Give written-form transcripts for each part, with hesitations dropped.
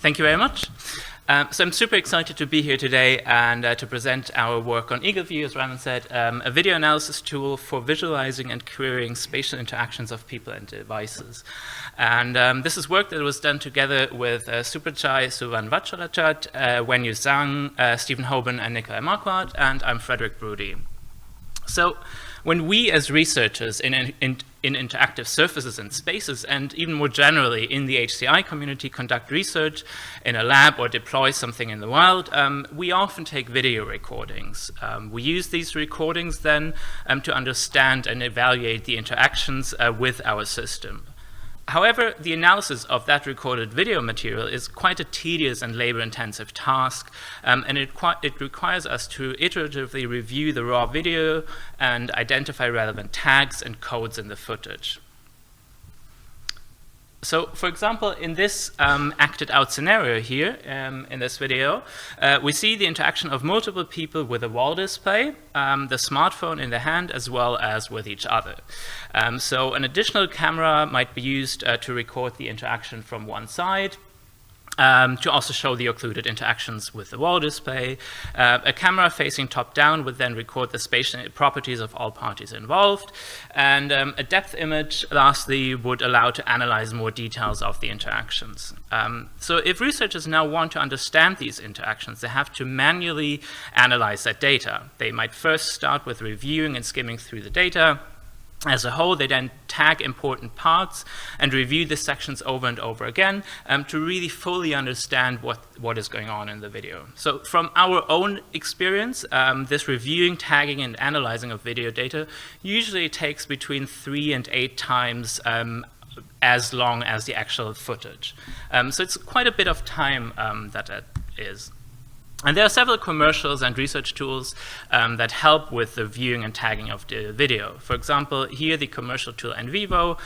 Thank you very much. So I'm super excited to be here today and to present our work on EagleView, as Raman said, a video analysis tool for visualizing and querying spatial interactions of people and devices. And this is work that was done together with Suppachai, Suwanwatcharachat, Wenyu, Zhang, Stephen Houben, and Nicolai Marquardt, and I'm Frederik, Brudy. So when we as researchers in interactive surfaces and spaces, and even more generally in the HCI community, conduct research in a lab or deploy something in the wild, we often take video recordings. We use these recordings then to understand and evaluate the interactions with our system. However, the analysis of that recorded video material is quite a tedious and labor-intensive task, and it requires us to iteratively review the raw video and identify relevant tags and codes in the footage. So, for example, in this acted out scenario here, in this video, we see the interaction of multiple people with a wall display, the smartphone in the hand, as well as with each other. So an additional camera might be used to record the interaction from one side, to also show the occluded interactions with the wall display. A camera facing top down would then record the spatial properties of all parties involved. And a depth image, lastly, would allow to analyze more details of the interactions. So if researchers now want to understand these interactions, they have to manually analyze that data. They might first start with reviewing and skimming through the data. As a whole, they then tag important parts and review the sections over and over again to really fully understand what is going on in the video. So from our own experience, this reviewing, tagging, and analyzing of video data usually takes between 3 and 8 times as long as the actual footage. So it's quite a bit of time that is. And there are several commercials and research tools that help with the viewing and tagging of the video. For example, here the commercial tool NVivo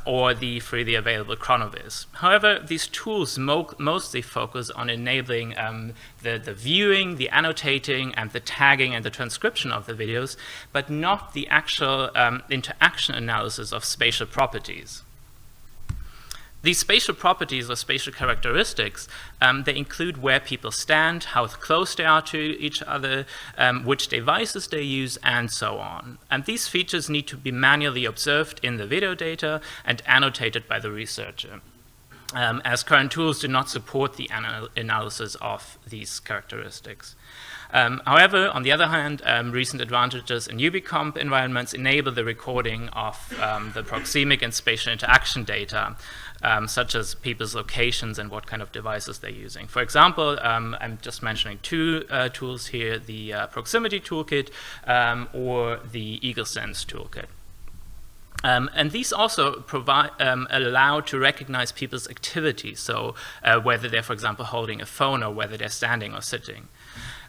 or the freely available Chronovis. However, these tools mostly focus on enabling the viewing, the annotating, and the tagging and the transcription of the videos, but not the actual interaction analysis of spatial properties. These spatial properties or spatial characteristics, they include where people stand, how close they are to each other, which devices they use, and so on. And these features need to be manually observed in the video data and annotated by the researcher, as current tools do not support the analysis of these characteristics. However, on the other hand, recent advantages in ubicomp environments enable the recording of the proxemic and spatial interaction data, such as people's locations and what kind of devices they're using. For example, I'm just mentioning 2 tools here, the proximity toolkit or the EagleSense toolkit. And these also provide, allow to recognize people's activities, so whether they're, for example, holding a phone or whether they're standing or sitting.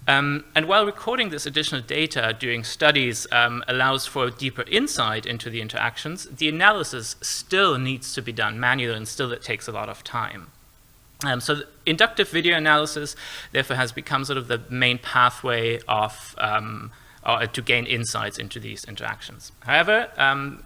And while recording this additional data during studies allows for deeper insight into the interactions, the analysis still needs to be done manually, and still it takes a lot of time. So inductive video analysis, therefore, has become sort of the main pathway of to gain insights into these interactions. However,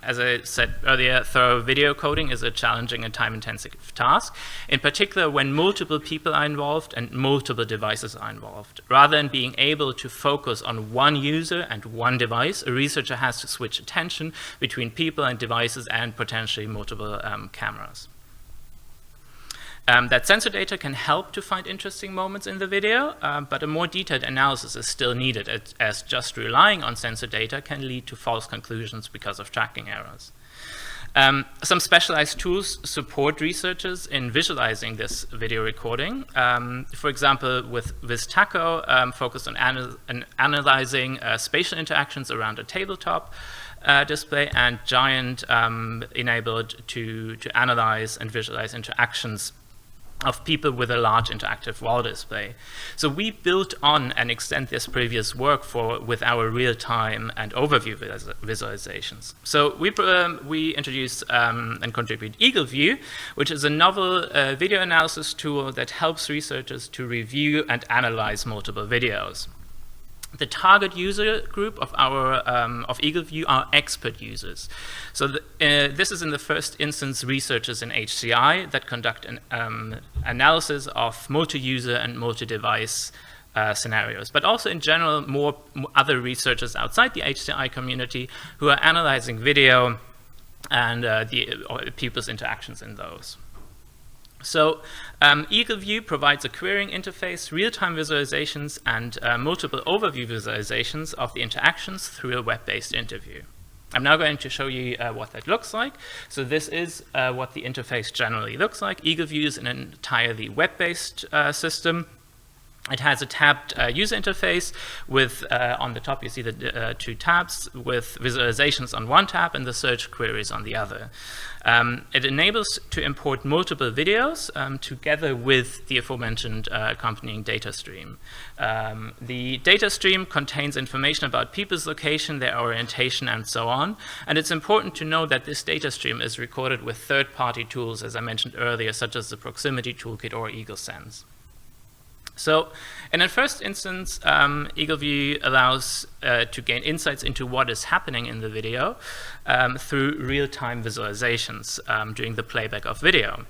as I said earlier, thorough video coding is a challenging and time-intensive task, in particular when multiple people are involved and multiple devices are involved. Rather than being able to focus on one user and one device, a researcher has to switch attention between people and devices and potentially multiple cameras. That sensor data can help to find interesting moments in the video, but a more detailed analysis is still needed, as just relying on sensor data can lead to false conclusions because of tracking errors. Some specialized tools support researchers in visualizing this video recording. For example, with VisTaco, focused on analyzing spatial interactions around a tabletop display, and Giant enabled to analyze and visualize interactions of people with a large interactive wall display. So we built on and extend this previous work with our real-time and overview visualizations. So we introduced and contribute EagleView, which is a novel video analysis tool that helps researchers to review and analyze multiple videos. The target user group of our of EagleView are expert users. So this is in the first instance researchers in HCI that conduct an analysis of multi-user and multi-device scenarios, but also in general more other researchers outside the HCI community who are analyzing video and people's interactions in those. So EagleView provides a querying interface, real-time visualizations, and multiple overview visualizations of the interactions through a web-based interview. I'm now going to show you what that looks like. So this is what the interface generally looks like. EagleView is an entirely web-based system. It has a tabbed user interface with, on the top you see the two tabs with visualizations on one tab and the search queries on the other. It enables to import multiple videos together with the aforementioned accompanying data stream. The data stream contains information about people's location, their orientation, and so on. And it's important to know that this data stream is recorded with third-party tools, as I mentioned earlier, such as the Proximity Toolkit or EagleSense. So in the first instance, EagleView allows to gain insights into what is happening in the video through real-time visualizations during the playback of video.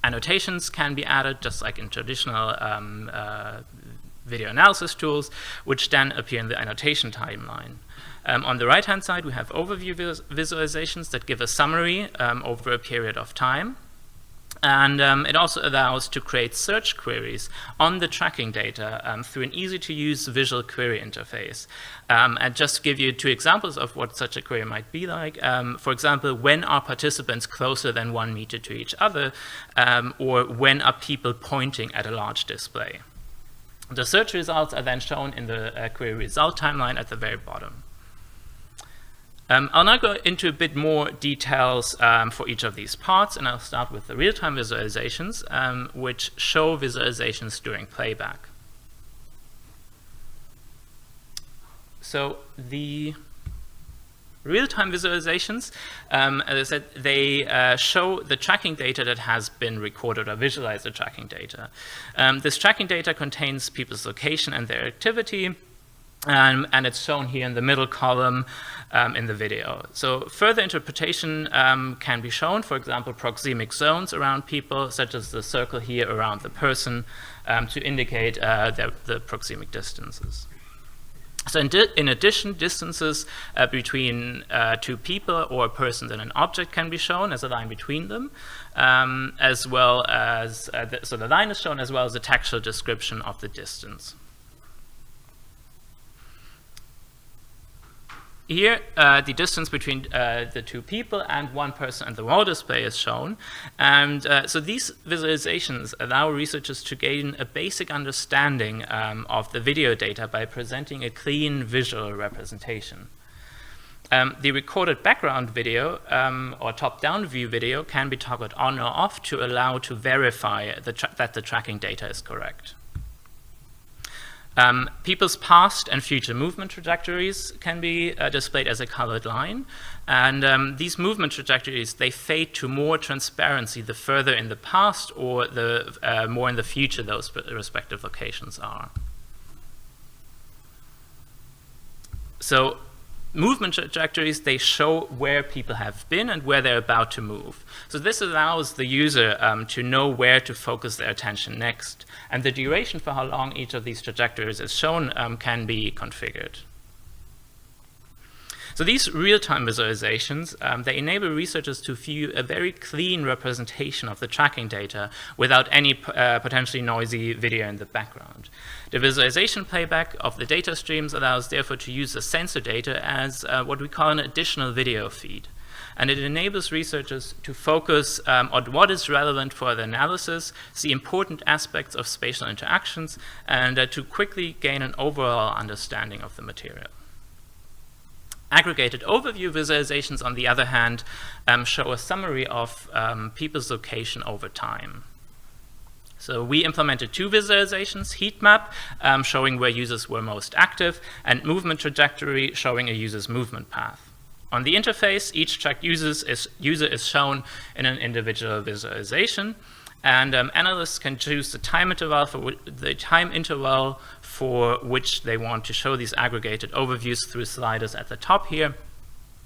Annotations can be added, just like in traditional video analysis tools, which then appear in the annotation timeline. On the right-hand side, we have overview visualizations that give a summary over a period of time. And it also allows to create search queries on the tracking data through an easy-to-use visual query interface. And just to give you two examples of what such a query might be like, for example, when are participants closer than 1 meter to each other, or when are people pointing at a large display? The search results are then shown in the query result timeline at the very bottom. I'll now go into a bit more details for each of these parts, and I'll start with the real-time visualizations, which show visualizations during playback. So the real-time visualizations, as I said, they show the tracking data that has been recorded or visualize the tracking data. This tracking data contains people's location and their activity, and it's shown here in the middle column in the video. So further interpretation can be shown, for example, proxemic zones around people, such as the circle here around the person, to indicate the proxemic distances. So in addition, distances between two people or a person and an object can be shown as a line between them, as well as, so the line is shown as well as a textual description of the distance. Here, the distance between the two people and one person and the wall display is shown. And so these visualizations allow researchers to gain a basic understanding of the video data by presenting a clean visual representation. The recorded background video or top-down view video can be toggled on or off to allow to verify that the tracking data is correct. People's past and future movement trajectories can be displayed as a colored line. And these movement trajectories, they fade to more transparency the further in the past or the more in the future those respective locations are. So movement trajectories, they show where people have been and where they're about to move. So this allows the user to know where to focus their attention next. And the duration for how long each of these trajectories is shown can be configured. So these real-time visualizations, they enable researchers to view a very clean representation of the tracking data without any potentially noisy video in the background. The visualization playback of the data streams allows therefore to use the sensor data as what we call an additional video feed. And it enables researchers to focus on what is relevant for the analysis, see important aspects of spatial interactions, and to quickly gain an overall understanding of the material. Aggregated overview visualizations, on the other hand, show a summary of people's location over time. So we implemented two visualizations, heat map, showing where users were most active, and movement trajectory, showing a user's movement path. On the interface, each tracked user is shown in an individual visualization, And analysts can choose the time interval for which they want to show these aggregated overviews through sliders at the top here.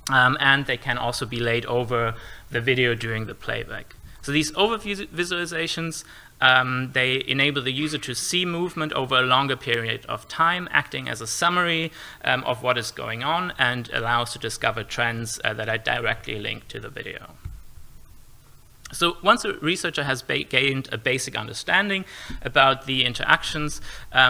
And they can also be laid over the video during the playback. So these overview visualizations, they enable the user to see movement over a longer period of time, acting as a summary of what is going on, and allows to discover trends that are directly linked to the video. So once a researcher has gained a basic understanding about the interactions,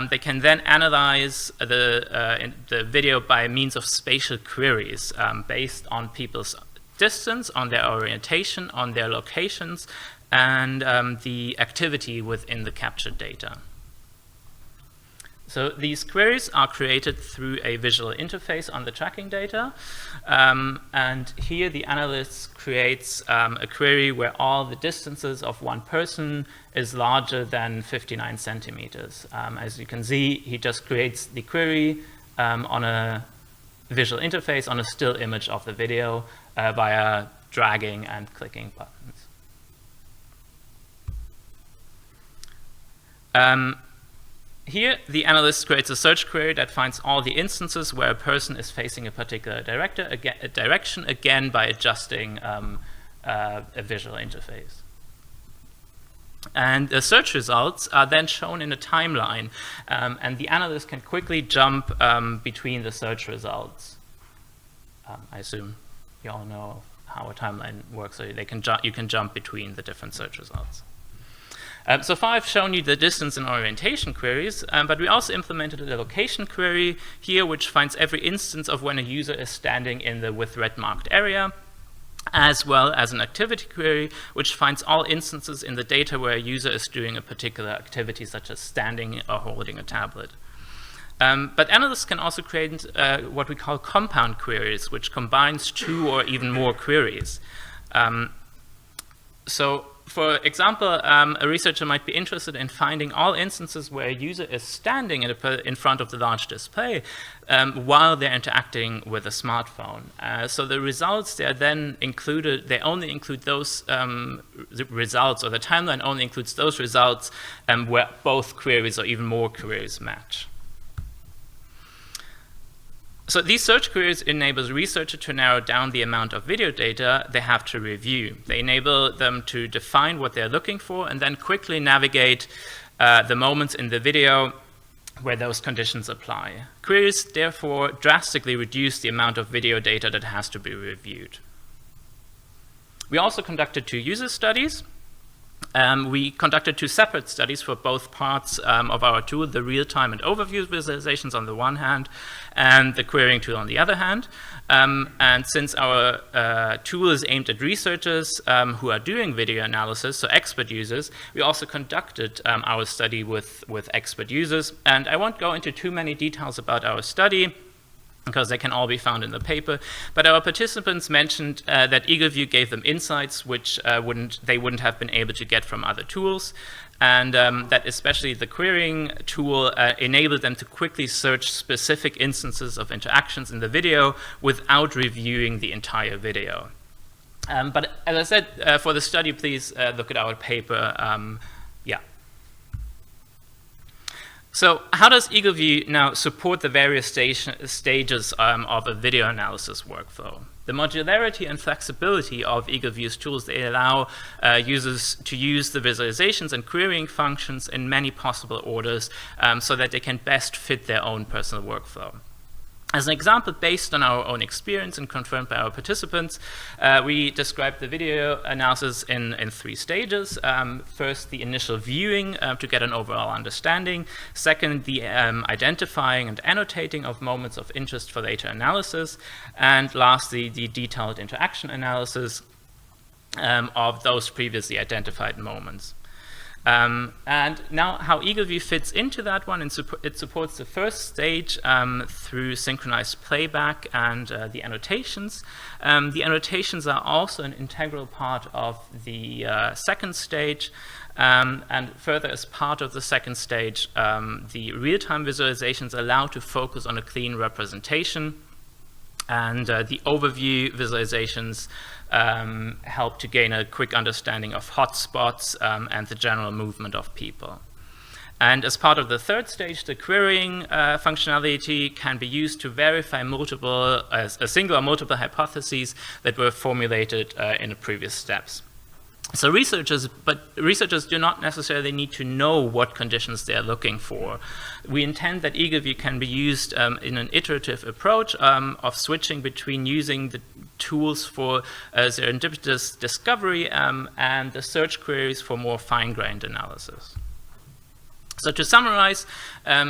they can then analyze the video by means of spatial queries based on people's distance, on their orientation, on their locations, and the activity within the captured data. So these queries are created through a visual interface on the tracking data. And here the analyst creates a query where all the distances of one person is larger than 59 centimeters. As you can see, he just creates the query on a visual interface on a still image of the video via dragging and clicking buttons. Here, the analyst creates a search query that finds all the instances where a person is facing a particular direction, again by adjusting a visual interface. And the search results are then shown in a timeline, and the analyst can quickly jump between the search results. I assume you all know how a timeline works, so you can jump between the different search results. So far I've shown you the distance and orientation queries, but we also implemented a location query here, which finds every instance of when a user is standing in the with red marked area, as well as an activity query, which finds all instances in the data where a user is doing a particular activity, such as standing or holding a tablet. But analysts can also create what we call compound queries, which combines two or even more queries. So, for example, a researcher might be interested in finding all instances where a user is standing in front of the large display while they're interacting with a smartphone. So the results, they are then included, they only include those results, or the timeline only includes those results where both queries or even more queries match. So these search queries enable the researcher to narrow down the amount of video data they have to review. They enable them to define what they're looking for and then quickly navigate the moments in the video where those conditions apply. Queries therefore drastically reduce the amount of video data that has to be reviewed. We also conducted 2 user studies. We conducted 2 separate studies for both parts of our tool, the real-time and overview visualizations on the one hand, and the querying tool on the other hand. And since our tool is aimed at researchers who are doing video analysis, so expert users, we also conducted our study with expert users. And I won't go into too many details about our study, because they can all be found in the paper. But our participants mentioned that EagleView gave them insights which they wouldn't have been able to get from other tools, and that especially the querying tool enabled them to quickly search specific instances of interactions in the video without reviewing the entire video. But as I said, for the study, please look at our paper. So how does EagleView now support the various stages of a video analysis workflow? The modularity and flexibility of EagleView's tools, they allow users to use the visualizations and querying functions in many possible orders so that they can best fit their own personal workflow. As an example, based on our own experience and confirmed by our participants, we described the video analysis in 3 stages. First, the initial viewing to get an overall understanding. Second, the identifying and annotating of moments of interest for later analysis. And lastly, the detailed interaction analysis of those previously identified moments. And now how EagleView fits into that one, it supports the first stage through synchronized playback and the annotations. The annotations are also an integral part of the second stage. And further, as part of the second stage, the real-time visualizations allow to focus on a clean representation. And the overview visualizations help to gain a quick understanding of hotspots and the general movement of people. And as part of the third stage, the querying functionality can be used to verify a single or multiple hypotheses that were formulated in the previous steps. So researchers do not necessarily need to know what conditions they are looking for. We intend that EagleView can be used in an iterative approach of switching between using the tools for serendipitous discovery and the search queries for more fine-grained analysis. So to summarize,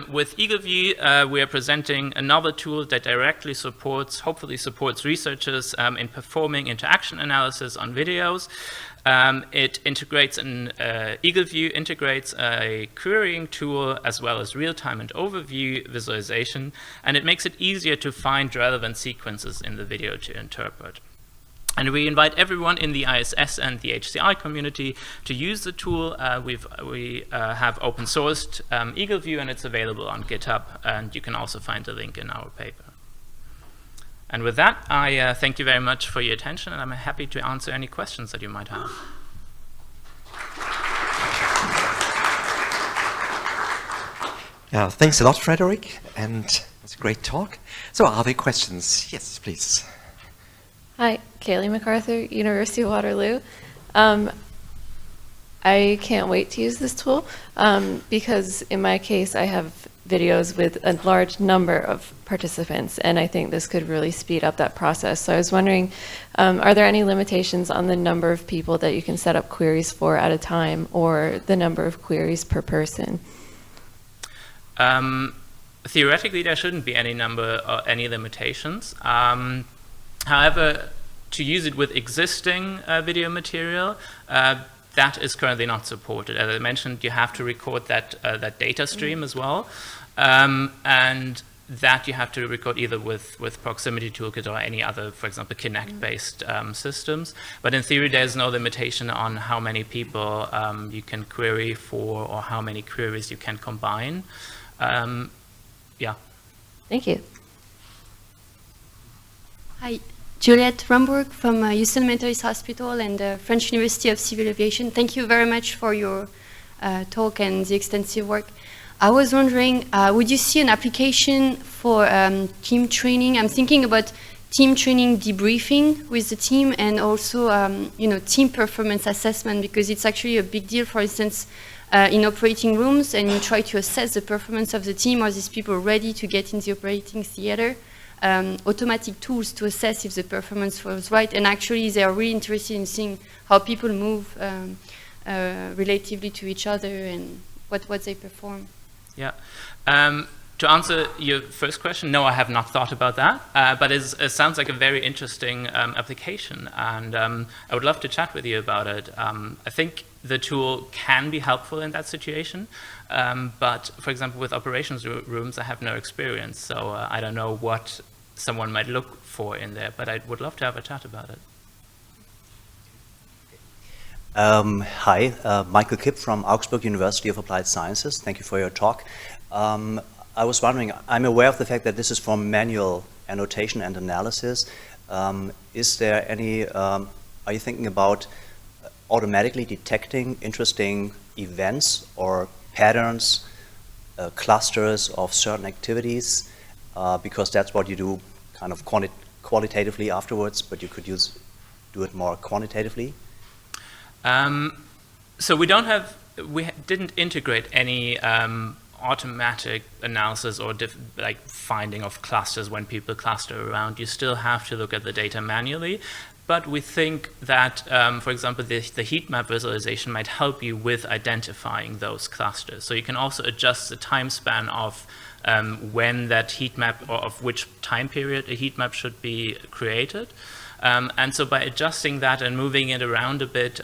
with EagleView, we are presenting another tool that directly hopefully supports researchers in performing interaction analysis on videos. EagleView integrates a querying tool as well as real-time and overview visualization, and it makes it easier to find relevant sequences in the video to interpret. And we invite everyone in the ISS and the HCI community to use the tool. We have open sourced EagleView, and it's available on GitHub, and you can also find the link in our paper. And with that, I thank you very much for your attention, and I'm happy to answer any questions that you might have. Yeah, thanks a lot, Frederik, and it's a great talk. So are there questions? Yes, please. Hi, Kaylee MacArthur, University of Waterloo. I can't wait to use this tool because in my case I have videos with a large number of participants, and I think this could really speed up that process. So I was wondering, are there any limitations on the number of people that you can set up queries for at a time, or the number of queries per person? Theoretically, there shouldn't be any limitations. However, to use it with existing video material, that is currently not supported. As I mentioned, you have to record that data stream as well, and that you have to record either with Proximity Toolkit or any other, for example, Kinect-based systems. But in theory, there's no limitation on how many people you can query for or how many queries you can combine. Yeah. Thank you. Hi. Juliette Rambourg from Houston Methodist Hospital and the French University of Civil Aviation. Thank you very much for your talk and the extensive work. I was wondering, would you see an application for team training? I'm thinking about team training debriefing with the team, and also team performance assessment, because it's actually a big deal. For instance, in operating rooms, and you try to assess the performance of the team. Are these people ready to get in the operating theater? Automatic tools to assess if the performance was right, and actually they are really interested in seeing how people move relatively to each other and what they perform. Yeah. To answer your first question, no, I have not thought about that, but it sounds like a very interesting application, and I would love to chat with you about it. I think the tool can be helpful in that situation, but for example, with operations rooms, I have no experience, so I don't know what someone might look for in there, but I would love to have a chat about it. Hi, Michael Kipp from Augsburg University of Applied Sciences. Thank you for your talk. I was wondering, I'm aware of the fact that this is for manual annotation and analysis. Is there any, are you thinking about automatically detecting interesting events or patterns, clusters of certain activities? Because that's what you do kind of qualitatively afterwards, but you could do it more quantitatively? So we didn't integrate any automatic analysis or like finding of clusters when people cluster around. You still have to look at the data manually, but we think that, for example, the heat map visualization might help you with identifying those clusters. So you can also adjust the time span of when that heat map, or of which time period a heat map should be created. And so by adjusting that and moving it around a bit,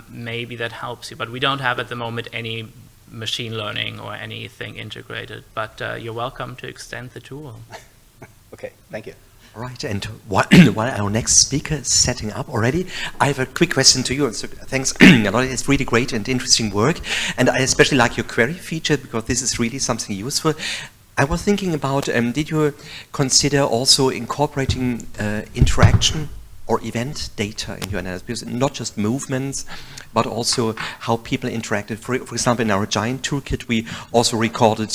maybe that helps you. But we don't have at the moment any machine learning or anything integrated. But you're welcome to extend the tool. Okay, thank you. All right, and while our next speaker is setting up already, I have a quick question to you. So thanks a lot. It's really great and interesting work. And I especially like your query feature, because this is really something useful. I was thinking about, did you consider also incorporating interaction or event data in your analysis? Because not just movements, but also how people interacted. For example, in our giant toolkit, we also recorded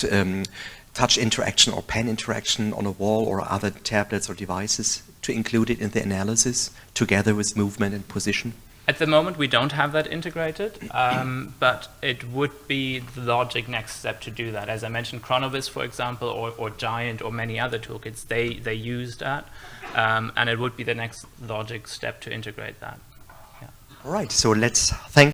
touch interaction or pen interaction on a wall or other tablets or devices to include it in the analysis together with movement and position. At the moment, we don't have that integrated, but it would be the logic next step to do that. As I mentioned, Chronovis, for example, or Giant, or many other toolkits, they use that, and it would be the next logic step to integrate that. Yeah. All right, so let's thank